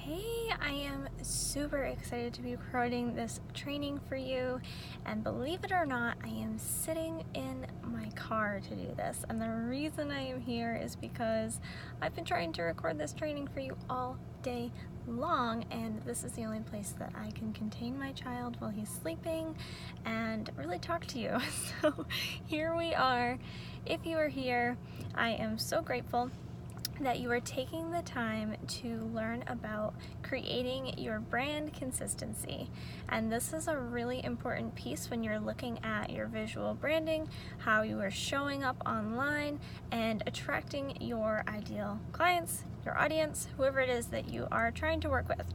Hey, I am super excited to be recording this training for you, and believe it or not, I am sitting in my car to do this, and the reason I am here is because I've been trying to record this training for you all day long, and this is the only place that I can contain my child while he's sleeping and really talk to you. So here we are. If you are here, I am so grateful that you are taking the time to learn about creating your brand consistency. And this is a really important piece when you're looking at your visual branding, how you are showing up online and attracting your ideal clients, your audience, whoever it is that you are trying to work with.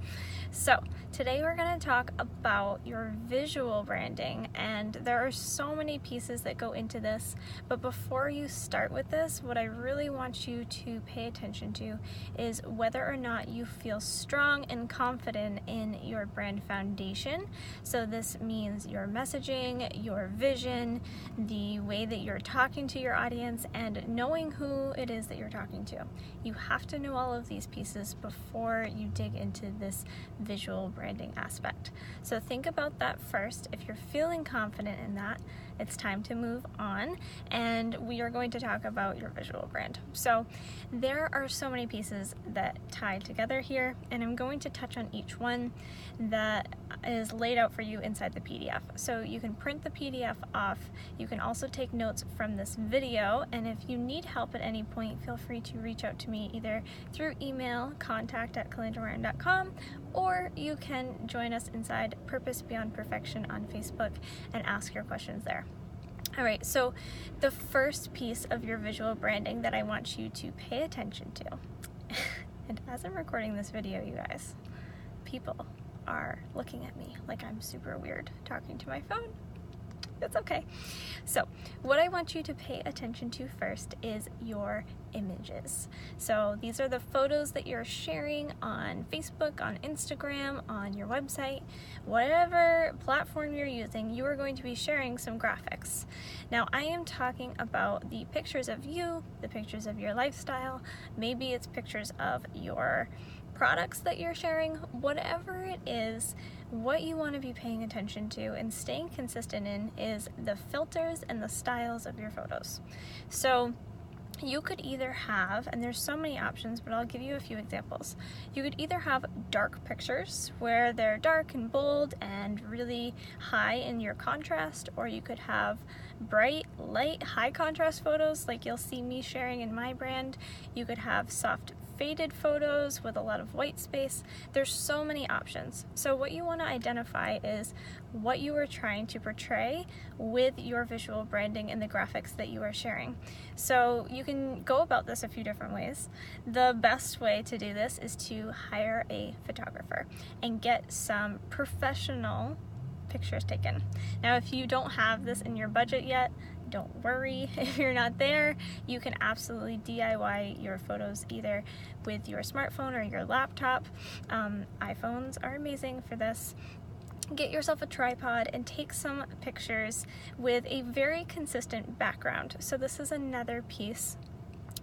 So today we're going to talk about your visual branding, and there are so many pieces that go into this, but before you start with this, what I really want you to pay attention to is whether or not you feel strong and confident in your brand foundation. So this means your messaging, your vision, the way that you're talking to your audience, and knowing who it is that you're talking to. You have to know all of these pieces before you dig into this visual branding aspect. So think about that first. If you're feeling confident in that, it's time to move on, and we are going to talk about your visual brand. So there are so many pieces that tie together here, and I'm going to touch on each one that is laid out for you inside the PDF. So you can print the PDF off. You can also take notes from this video, and if you need help at any point, feel free to reach out to me either through email, contact@calandramartin.com, or you can join us inside Purpose Beyond Perfection on Facebook and ask your questions there. All right, so the first piece of your visual branding that I want you to pay attention to, and as I'm recording this video, you guys, people are looking at me like I'm super weird talking to my phone. It's okay. So what I want you to pay attention to first is your images. So these are the photos that you're sharing on Facebook, on Instagram, on your website, whatever platform you're using, you are going to be sharing some graphics. Now I am talking about the pictures of you, the pictures of your lifestyle, maybe it's pictures of your products that you're sharing, whatever it is. What you want to be paying attention to and staying consistent in is the filters and the styles of your photos. So you could either have, and there's so many options, but I'll give you a few examples. You could either have dark pictures where they're dark and bold and really high in your contrast, or you could have bright, light, high contrast photos like you'll see me sharing in my brand. You could have soft faded photos with a lot of white space. There's so many options. So what you want to identify is what you are trying to portray with your visual branding and the graphics that you are sharing. So you can go about this a few different ways. The best way to do this is to hire a photographer and get some professional pictures taken. Now, if you don't have this in your budget yet, don't worry. If you're not there, you can absolutely DIY your photos either with your smartphone or your laptop. iPhones are amazing for this. Get yourself a tripod and take some pictures with a very consistent background. So this is another piece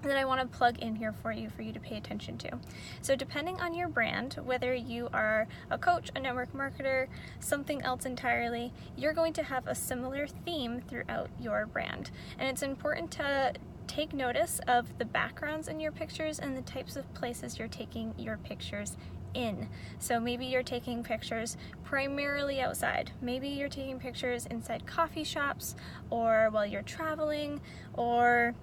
that I want to plug in here for you to pay attention to. So depending on your brand, whether you are a coach, a network marketer, something else entirely, you're going to have a similar theme throughout your brand. And it's important to take notice of the backgrounds in your pictures and the types of places you're taking your pictures in. So maybe you're taking pictures primarily outside. Maybe you're taking pictures inside coffee shops, or while you're traveling, or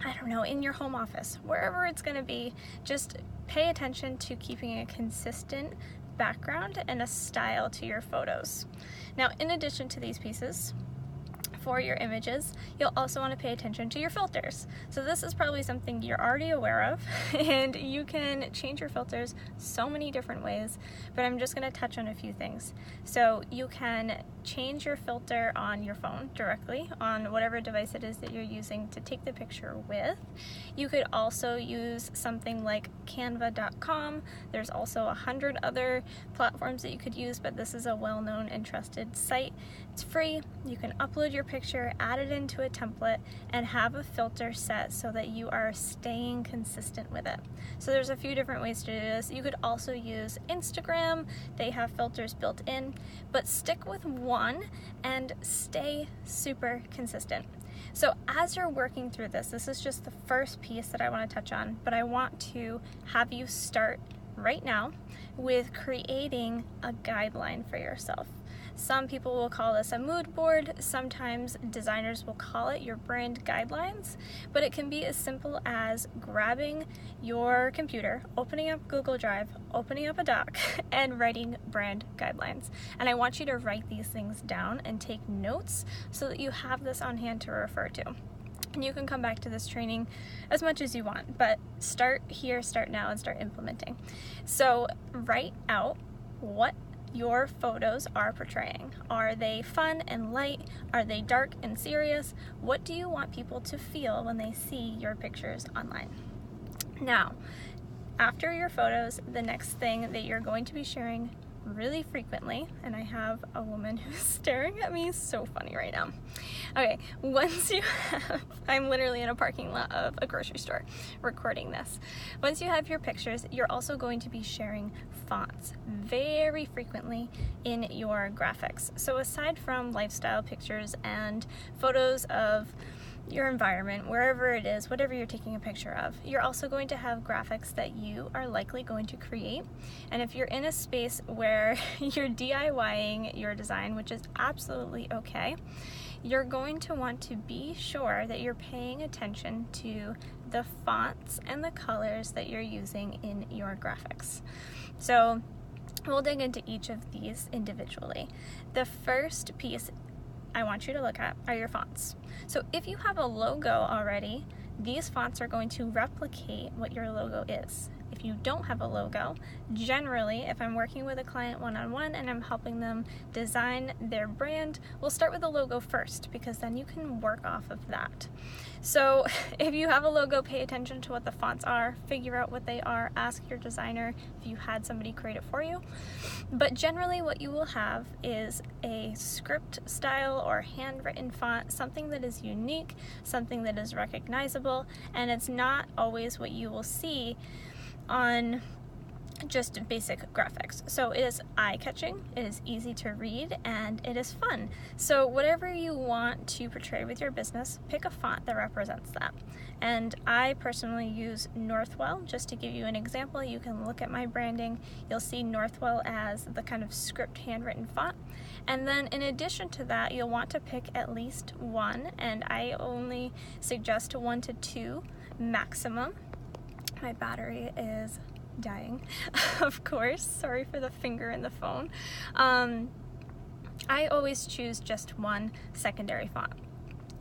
I don't know, in your home office, wherever it's going to be. Just pay attention to keeping a consistent background and a style to your photos. Now, in addition to these pieces, for your images, you'll also want to pay attention to your filters. So this is probably something you're already aware of, and you can change your filters so many different ways, but I'm just going to touch on a few things. So you can change your filter on your phone directly on whatever device it is that you're using to take the picture with. You could also use something like canva.com. There's also 100 other platforms that you could use, but this is a well-known and trusted site. It's free. You can upload your picture, add it into a template, and have a filter set so that you are staying consistent with it. So there's a few different ways to do this. You could also use Instagram. They have filters built in, but stick with one and stay super consistent. So as you're working through this is just the first piece that I want to touch on, but I want to have you start right now with creating a guideline for yourself. Some people will call this a mood board. Sometimes designers will call it your brand guidelines, but it can be as simple as grabbing your computer, opening up Google Drive, opening up a doc, and writing brand guidelines. And I want you to write these things down and take notes so that you have this on hand to refer to. And you can come back to this training as much as you want, but start here, start now, and start implementing. So write out what your photos are portraying. Are they fun and light? Are they dark and serious? What do you want people to feel when they see your pictures online? Now, after your photos, the next thing that you're going to be sharing really frequently, and I have a woman who's staring at me so funny right now. Okay, once you have, I'm literally in a parking lot of a grocery store recording this. Once you have your pictures, you're also going to be sharing fonts very frequently in your graphics. So aside from lifestyle pictures and photos of your environment, wherever it is, whatever you're taking a picture of, you're also going to have graphics that you are likely going to create. And if you're in a space where you're DIYing your design, which is absolutely okay, you're going to want to be sure that you're paying attention to the fonts and the colors that you're using in your graphics. So we'll dig into each of these individually. The first piece I want you to look at are your fonts. So if you have a logo already, these fonts are going to replicate what your logo is. If you don't have a logo, generally, if I'm working with a client one-on-one and I'm helping them design their brand, we'll start with the logo first because then you can work off of that. So if you have a logo, pay attention to what the fonts are, figure out what they are, ask your designer if you had somebody create it for you. But generally what you will have is a script style or handwritten font, something that is unique, something that is recognizable, and it's not always what you will see on just basic graphics. So it is eye-catching, it is easy to read, and it is fun. So whatever you want to portray with your business, pick a font that represents that. And I personally use Northwell. Just to give you an example, you can look at my branding. You'll see Northwell as the kind of script handwritten font. And then in addition to that, you'll want to pick at least one, and I only suggest 1 to 2 maximum. My battery is dying, of course. Sorry for the finger in the phone. I always choose just one secondary font.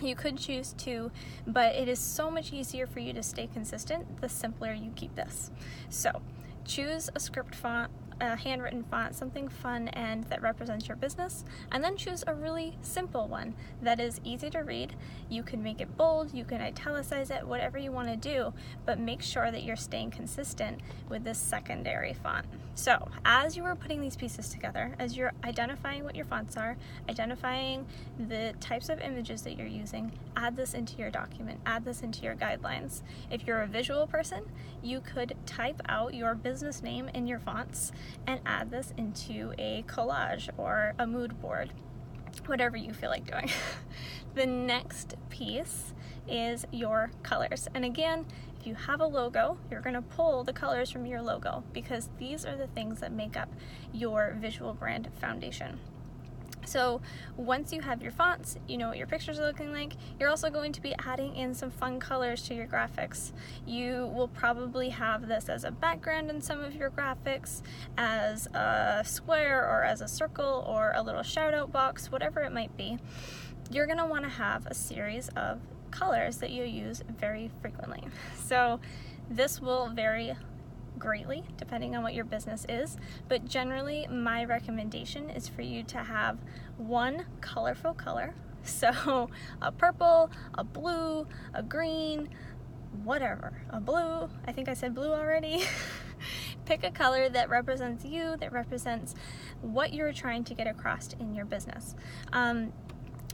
You could choose 2, but it is so much easier for you to stay consistent the simpler you keep this. So choose a script font, a handwritten font, something fun and that represents your business, and then choose a really simple one that is easy to read. You can make it bold, you can italicize it, whatever you want to do, but make sure that you're staying consistent with this secondary font. So as you are putting these pieces together, as you're identifying what your fonts are, identifying the types of images that you're using, add this into your document, add this into your guidelines. If you're a visual person, you could type out your business name in your fonts and add this into a collage or a mood board, whatever you feel like doing. The next piece is your colors. And again, if you have a logo, you're going to pull the colors from your logo because these are the things that make up your visual brand foundation. So once you have your fonts, you know what your pictures are looking like, you're also going to be adding in some fun colors to your graphics. You will probably have this as a background in some of your graphics, as a square or as a circle or a little shout out box, whatever it might be. You're going to want to have a series of colors that you use very frequently. So this will vary greatly depending on what your business is, but generally my recommendation is for you to have one colorful color. So a purple, a blue, a green, whatever, a blue, I think I said blue already. Pick a color that represents you, that represents what you're trying to get across in your business.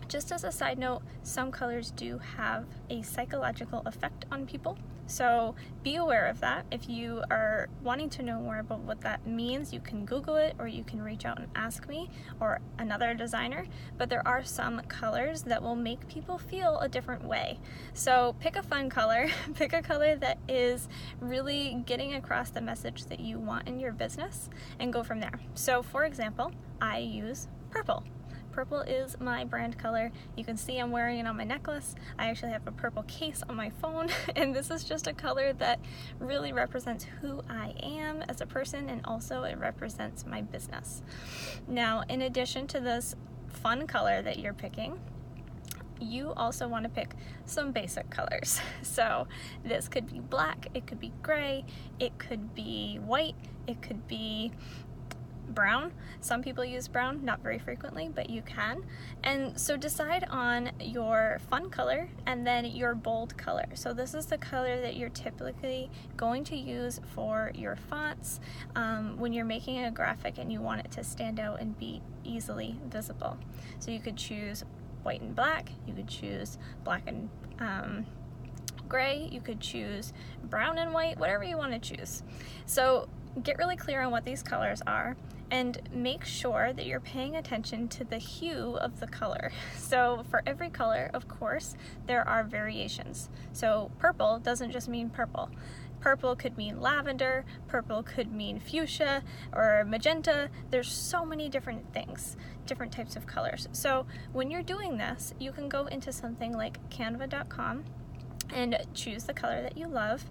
Just as a side note, some colors do have a psychological effect on people, so be aware of that. If you are wanting to know more about what that means, you can Google it, or you can reach out and ask me or another designer, but there are some colors that will make people feel a different way. So pick a fun color, pick a color that is really getting across the message that you want in your business, and go from there. So for example, I use purple. Purple is my brand color. You can see I'm wearing it on my necklace. I actually have a purple case on my phone, and this is just a color that really represents who I am as a person, and also it represents my business. Now, in addition to this fun color that you're picking, you also want to pick some basic colors. So this could be black, it could be gray, it could be white, it could be brown. Some people use brown, not very frequently, but you can. And so decide on your fun color and then your bold color. So this is the color that you're typically going to use for your fonts when you're making a graphic and you want it to stand out and be easily visible. So you could choose white and black, you could choose black and gray, you could choose brown and white, whatever you want to choose. So get really clear on what these colors are, and make sure that you're paying attention to the hue of the color. So for every color, of course, there are variations. So purple doesn't just mean purple. Purple could mean lavender, purple could mean fuchsia or magenta. There's so many different things, different types of colors. So when you're doing this, you can go into something like canva.com and choose the color that you love.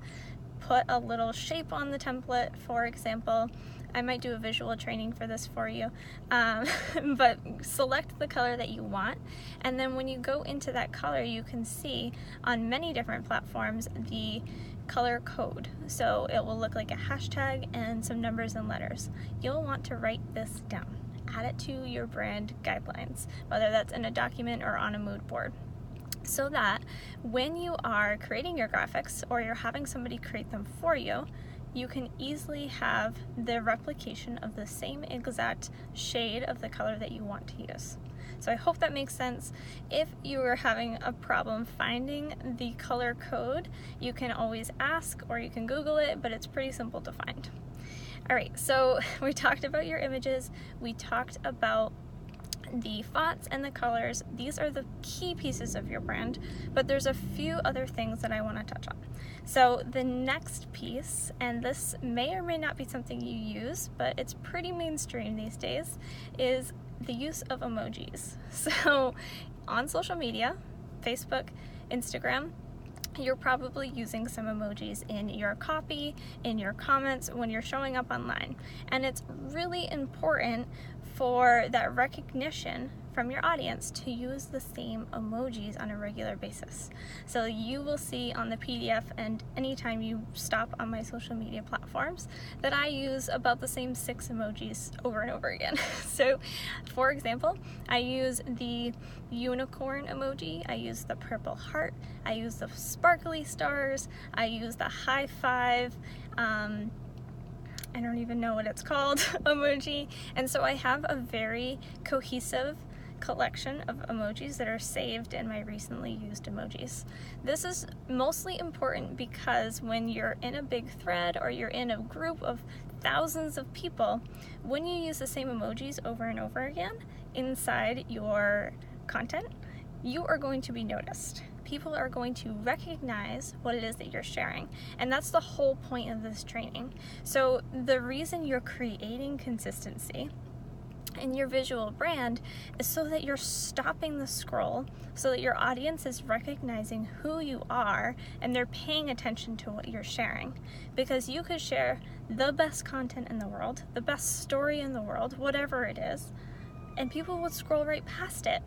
Put a little shape on the template, for example. I might do a visual training for this for you, but select the color that you want, and then when you go into that color, you can see on many different platforms the color code. So it will look like a hashtag and some numbers and letters. You'll want to write this down. Add it to your brand guidelines, whether that's in a document or on a mood board, so that when you are creating your graphics or you're having somebody create them for you, you can easily have the replication of the same exact shade of the color that you want to use. So I hope that makes sense. If you are having a problem finding the color code, you can always ask or you can Google it, but it's pretty simple to find. All right, so we talked about your images, we talked about the fonts and the colors. These are the key pieces of your brand, but there's a few other things that I want to touch on. So the next piece, and this may or may not be something you use, but it's pretty mainstream these days, is the use of emojis. So on social media, Facebook, Instagram, you're probably using some emojis in your copy, in your comments, when you're showing up online. And it's really important for that recognition from your audience to use the same emojis on a regular basis. So you will see on the PDF and anytime you stop on my social media platforms that I use about the same 6 emojis over and over again. So for example, I use the unicorn emoji, I use the purple heart, I use the sparkly stars, I use the high five, I don't even know what it's called, emoji. And so I have a very cohesive collection of emojis that are saved in my recently used emojis. This is mostly important because when you're in a big thread or you're in a group of thousands of people, when you use the same emojis over and over again inside your content, you are going to be noticed. People are going to recognize what it is that you're sharing. And that's the whole point of this training. So the reason you're creating consistency in your visual brand is so that you're stopping the scroll, so that your audience is recognizing who you are and they're paying attention to what you're sharing. Because you could share the best content in the world, the best story in the world, whatever it is, and people would scroll right past it.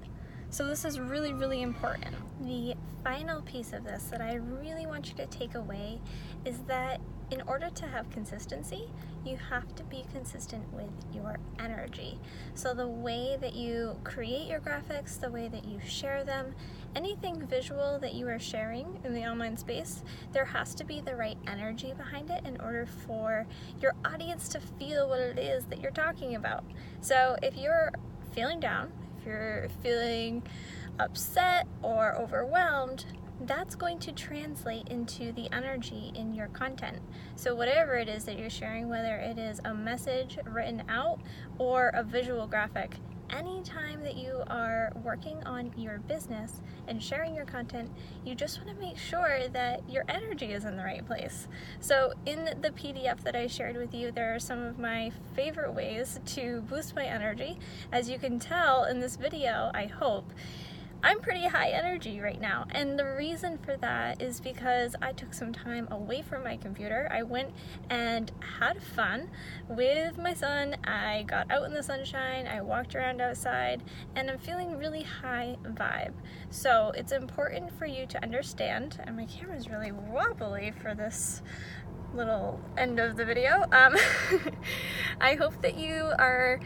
So this is really, really important. The final piece of this that I really want you to take away is that in order to have consistency, you have to be consistent with your energy. So the way that you create your graphics, the way that you share them, anything visual that you are sharing in the online space, there has to be the right energy behind it in order for your audience to feel what it is that you're talking about. So if you're feeling down, if you're feeling upset or overwhelmed, that's going to translate into the energy in your content. So whatever it is that you're sharing, whether it is a message written out or a visual graphic, anytime that you are working on your business and sharing your content, you just want to make sure that your energy is in the right place. So in the PDF that I shared with you, there are some of my favorite ways to boost my energy. As you can tell in this video, I hope, I'm pretty high energy right now, and the reason for that is because I took some time away from my computer. I went and had fun with my son. I got out in the sunshine, I walked around outside, and I'm feeling really high vibe. So it's important for you to understand, and my camera's really wobbly for this little end of the video. I hope that you are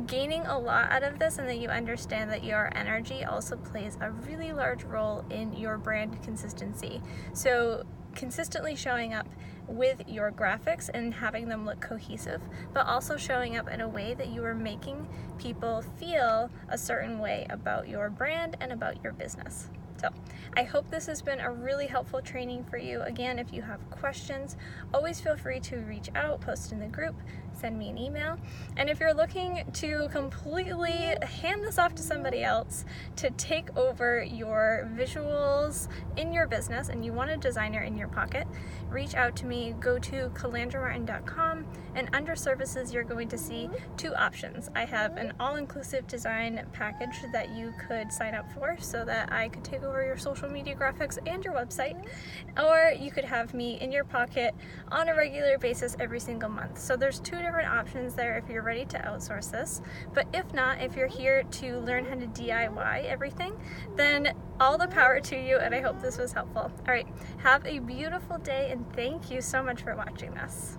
gaining a lot out of this and that you understand that your energy also plays a really large role in your brand consistency. So consistently showing up with your graphics and having them look cohesive, but also showing up in a way that you are making people feel a certain way about your brand and about your business. So I hope this has been a really helpful training for you. Again, if you have questions, always feel free to reach out, post in the group, send me an email. And if you're looking to completely hand this off to somebody else to take over your visuals in your business and you want a designer in your pocket, reach out to me. Go to calandramartin.com, and under services you're going to see two options. I have an all-inclusive design package that you could sign up for so that I could take over your social media graphics and your website, or you could have me in your pocket on a regular basis every single month. So there's two different options there if you're ready to outsource this. But if not, if you're here to learn how to DIY everything, then all the power to you, and I hope this was helpful. All right, have a beautiful day, and thank you so much for watching this.